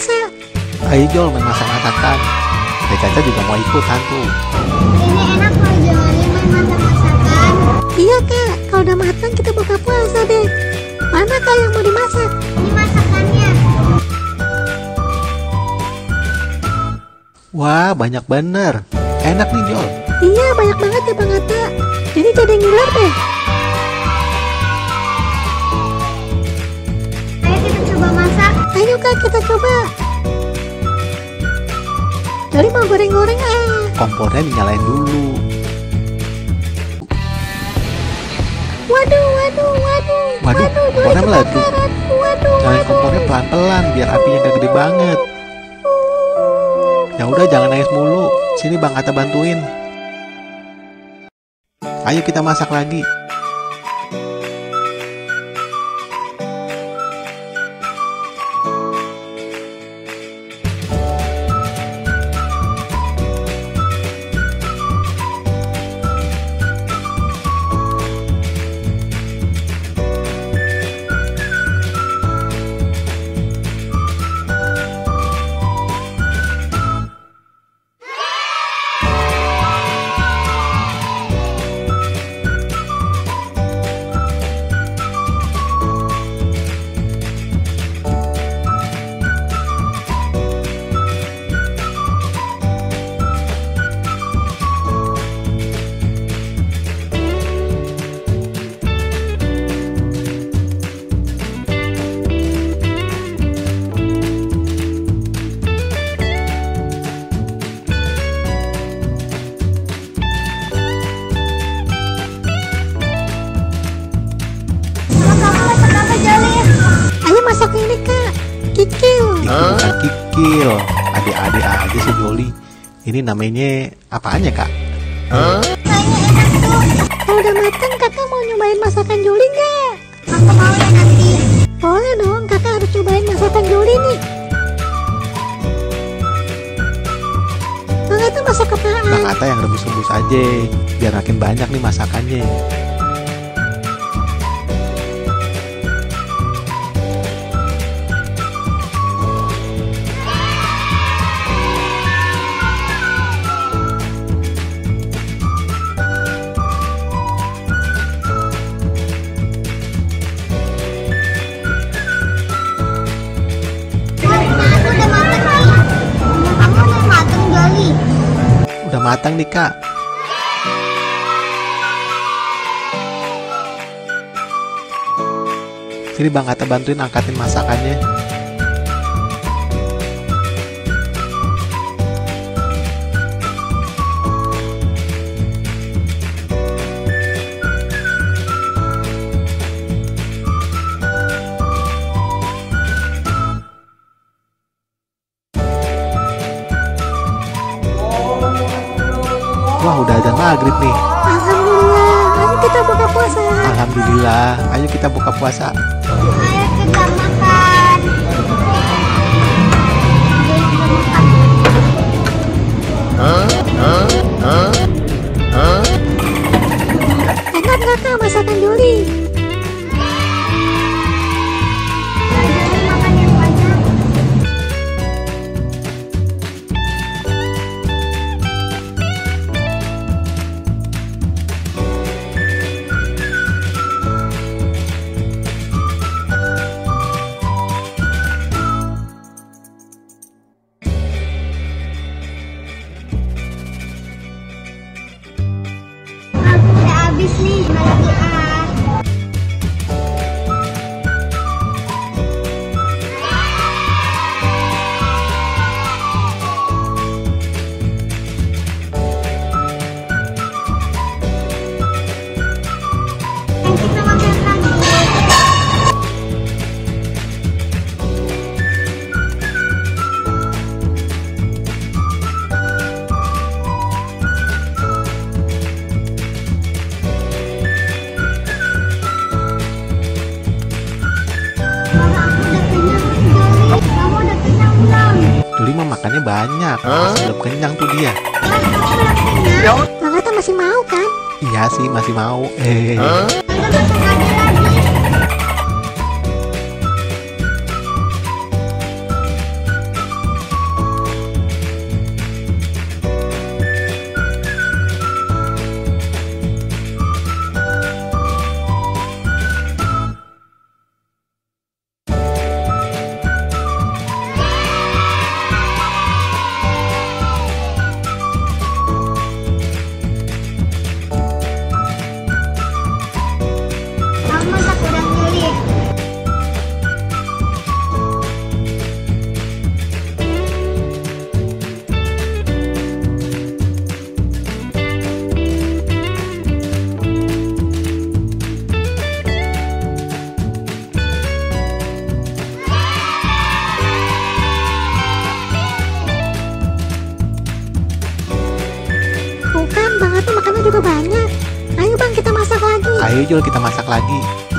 masak. Ayo Jol main masak-masakan. Teh Caca juga mau ikutan tuh. Ini enak loh Joli main masak-masakan. Iya kak, kalau udah matang kita buka puasa deh. Mana kak yang mau dimasak? Ini masakannya. Wah banyak bener. Enak nih Jol. Iya banyak banget ya Bang Atta. Ini jadi ngiler deh. Ayo kita coba masak. Ayo kak kita coba. Joli mau goreng-goreng Kompornya dinyalain dulu. Waduh, kompornya meleduk. Nyalain kompornya pelan-pelan biar apinya gak gede banget. Ya udah jangan nangis mulu. Sini Bang Atta bantuin. Ayo kita masak lagi. Masak ini kak, kikil. Itu bukan kikil, adik-adik aja sih Joli. Ini namanya apaan ya kak? Kayaknya enak tuh. Kalau udah matang kakak mau nyobain masakan Joli nggak? Aku mau ya nanti. Boleh dong, kakak harus cobain masakan Joli nih. Bang Atta masak apaan? Bang Atta yang rebus-rebus aja, biar makin banyak nih masakannya. Udah matang nih kak. Sini Bang Atta bantuin angkatin masakannya. Wah udah azan maghrib nih. Alhamdulillah, ayo kita buka puasa. Alhamdulillah, ayo kita buka puasa. Ayo kita makan. Enak gak kak masakan Joli? Joli makan yang banyak. Habis nih, lagi kita makan lagi. Joli mah makannya banyak, masih belum kenyang tuh dia. Bang Atta masih mau kan? Iya sih masih mau. Ayo Jul, kita masak lagi.